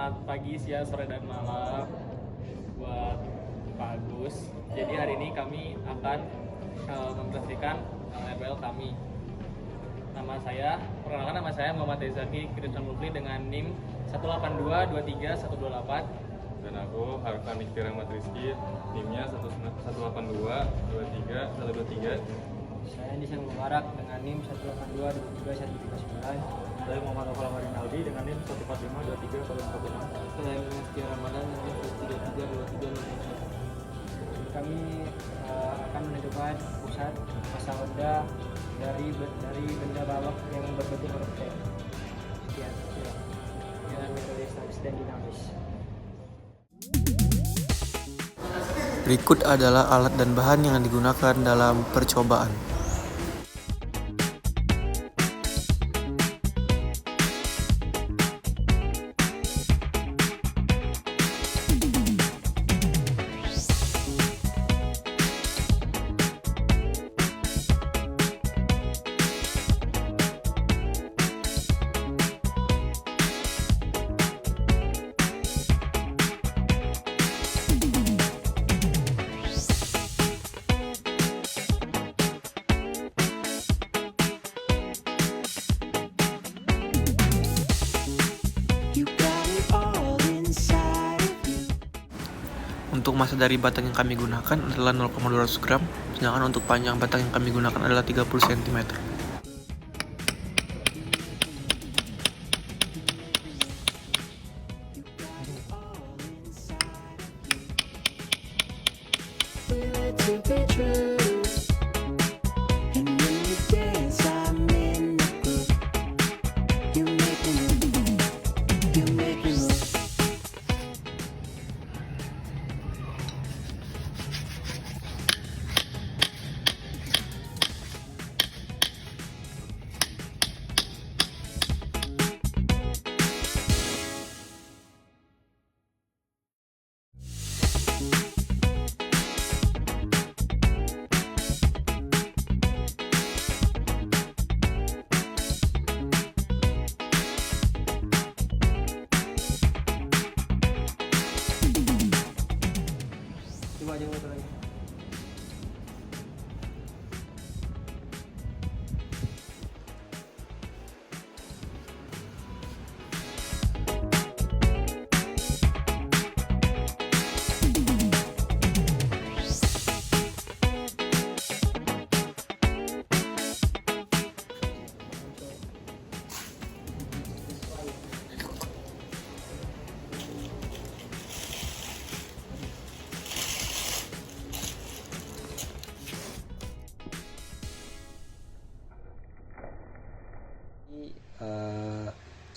Selamat pagi, siang, sore, dan malam buat Pak Agus. Jadi hari ini kami akan mempresentasikan RPL kami. Perkenalkan nama saya Muhammad Rezaki Kripsan Mufli dengan NIM 18223 128. Dan aku Harfan Ikhtir Ahmad Rizky, NIM-nya 182 23 123. Saya Nisang Mubarak dengan NIM 18223 139. Saya Muhammad Nofal Marinaldi dengan NIM 145 23 146. Saya Meski Ramadan dengan NIM 133 23 Kami akan menentukan pusat masa benda dari benda balok yang berbentuk huruf T. Sekian. Dengan metode statis dan dinamis. Berikut adalah alat dan bahan yang digunakan dalam percobaan. Untuk massa dari batang yang kami gunakan adalah 0,200 gram, sedangkan untuk panjang batang yang kami gunakan adalah 30 cm. Coba aja motor lagi.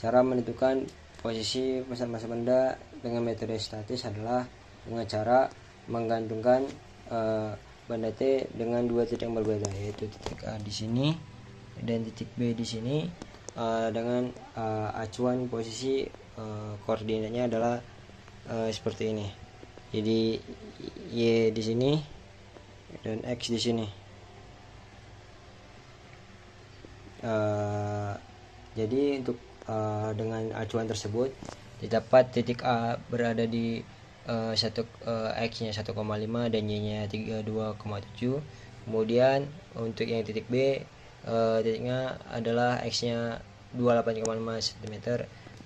Cara menentukan posisi pusat massa benda dengan metode statis adalah dengan cara menggantungkan benda T dengan dua titik yang berbeda, yaitu titik A di sini dan titik B di sini, dengan acuan posisi koordinatnya adalah seperti ini. Jadi Y di sini dan X di sini. Jadi untuk dengan acuan tersebut didapat titik A berada di X-nya 1,5 dan Y-nya 32,7. Kemudian untuk yang titik B, titiknya adalah X-nya 28,5 cm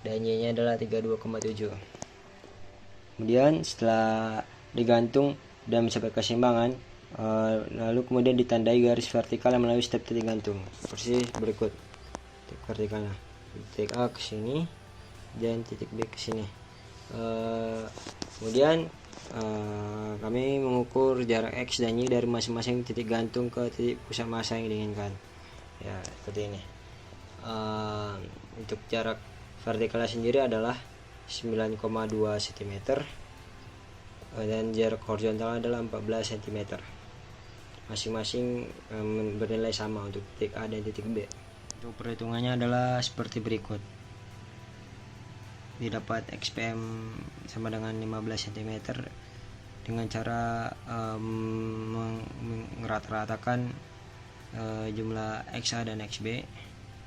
dan Y-nya adalah 32,7. Kemudian setelah digantung dan mencapai keseimbangan, lalu kemudian ditandai garis vertikal yang melalui setiap titik gantung seperti berikut. Titik vertikalnya titik A ke sini dan titik B ke sini. Kemudian kami mengukur jarak X dan Y dari masing-masing titik gantung ke titik pusat massa yang diinginkan. Ya, seperti ini. Untuk jarak vertikalnya sendiri adalah 9,2 cm dan jarak horizontal adalah 14 cm. Masing-masing bernilai sama untuk titik A dan titik B. Untuk perhitungannya adalah seperti berikut. Didapat XPM sama dengan 15 cm dengan cara mengerata-ratakan jumlah XA dan XB.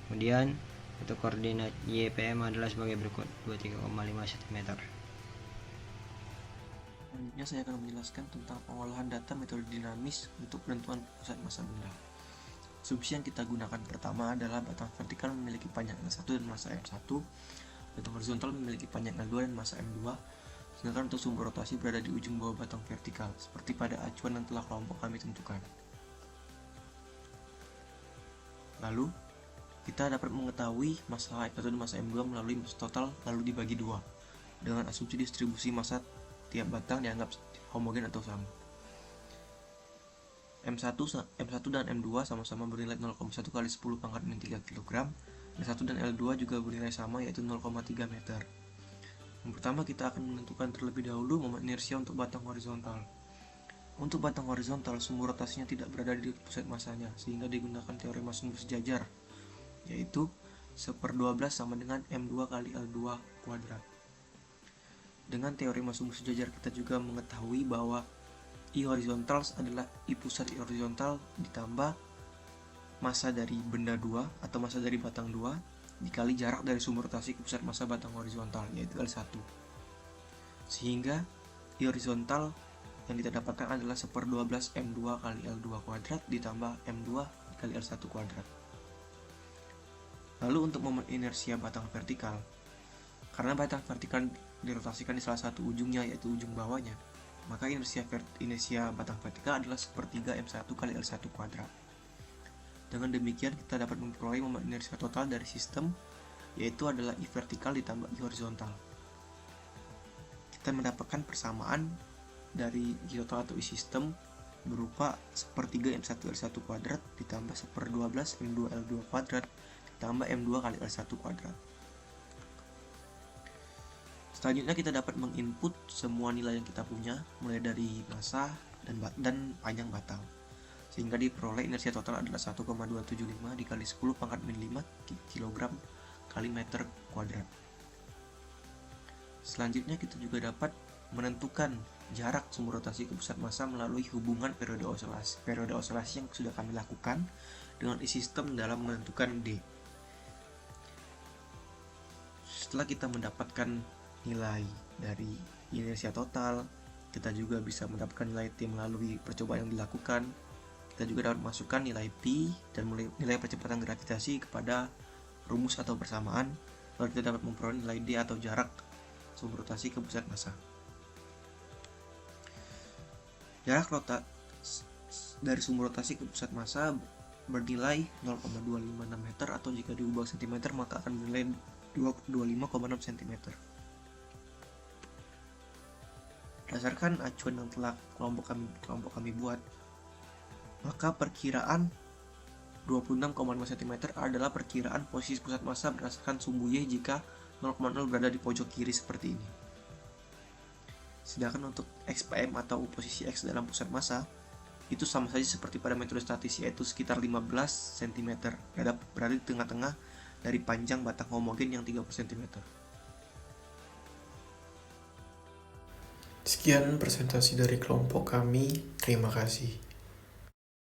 Kemudian Untuk koordinat YPM adalah sebagai berikut, 23,5 cm. Selanjutnya saya akan menjelaskan tentang pengolahan data metode dinamis untuk penentuan pusat massa benda. Asumsi yang kita gunakan pertama adalah batang vertikal memiliki panjang L1 dan massa M1, batang horizontal memiliki panjang L2 dan massa M2, sedangkan untuk sumber rotasi berada di ujung bawah batang vertikal, seperti pada acuan yang telah kelompok kami tentukan. Lalu, kita dapat mengetahui massa M1 dan massa M2 melalui massa total lalu dibagi dua, dengan asumsi distribusi massa tiap batang dianggap homogen atau sama. M1 dan M2 sama-sama bernilai 0,1 kali 10 pangkat min 3 kg. M1 dan L2 juga bernilai sama, yaitu 0,3 meter. Yang pertama, kita akan menentukan terlebih dahulu momen inersia untuk batang horizontal. Untuk batang horizontal, sumber rotasinya tidak berada di pusat massanya, sehingga digunakan teorema sumbu sejajar, yaitu 1/12 sama dengan M2 kali L2 kuadrat. Dengan teorema sumbu sejajar, kita juga mengetahui bahwa I horizontal adalah I pusat I horizontal ditambah massa dari benda 2 atau massa dari batang 2 dikali jarak dari sumber rotasi ke pusat massa batang horizontal, yaitu L1. Sehingga I horizontal yang kita dapatkan adalah 1/12 M2 kali L2 kuadrat ditambah M2 kali L1 kuadrat. Lalu untuk momen inersia batang vertikal, karena batang vertikal dirotasikan di salah satu ujungnya, yaitu ujung bawahnya, maka inersia batang vertikal adalah 1/3 M1 kali L1 kuadrat. Dengan demikian kita dapat memperoleh momen inersia total dari sistem, yaitu adalah I vertikal ditambah I horizontal. Kita mendapatkan persamaan dari I total atau I sistem berupa 1/3 M1 L1 kuadrat ditambah 1/12 M2 L2 kuadrat ditambah M2 kali L1 kuadrat. Selanjutnya kita dapat menginput semua nilai yang kita punya, mulai dari massa dan panjang batang, sehingga diperoleh inersia total adalah 1,275 dikali 10 pangkat min 5 kg kali meter kuadrat. Selanjutnya kita juga dapat menentukan jarak sumber rotasi ke pusat massa melalui hubungan periode osilasi yang sudah kami lakukan dengan I sistem dalam menentukan D. Setelah kita mendapatkan nilai dari inersia total, kita juga bisa mendapatkan nilai T melalui percobaan yang dilakukan. Kita juga dapat masukkan nilai P dan nilai percepatan gravitasi kepada rumus atau persamaan, lalu kita dapat memperoleh nilai D atau jarak sumber rotasi ke pusat massa. Jarak dari sumber rotasi ke pusat massa bernilai 0,256 meter, atau jika diubah cm maka akan bernilai 25,6 cm. Berdasarkan acuan yang telah kelompok kami buat, maka perkiraan 26,5 cm adalah perkiraan posisi pusat massa berdasarkan sumbu Y jika 0,0 berada di pojok kiri seperti ini. Sedangkan untuk XPM atau posisi X dalam pusat massa itu sama saja seperti pada metode statis, yaitu sekitar 15 cm, berada di tengah-tengah dari panjang batang homogen yang 30 cm. Sekian presentasi dari kelompok kami. Terima kasih.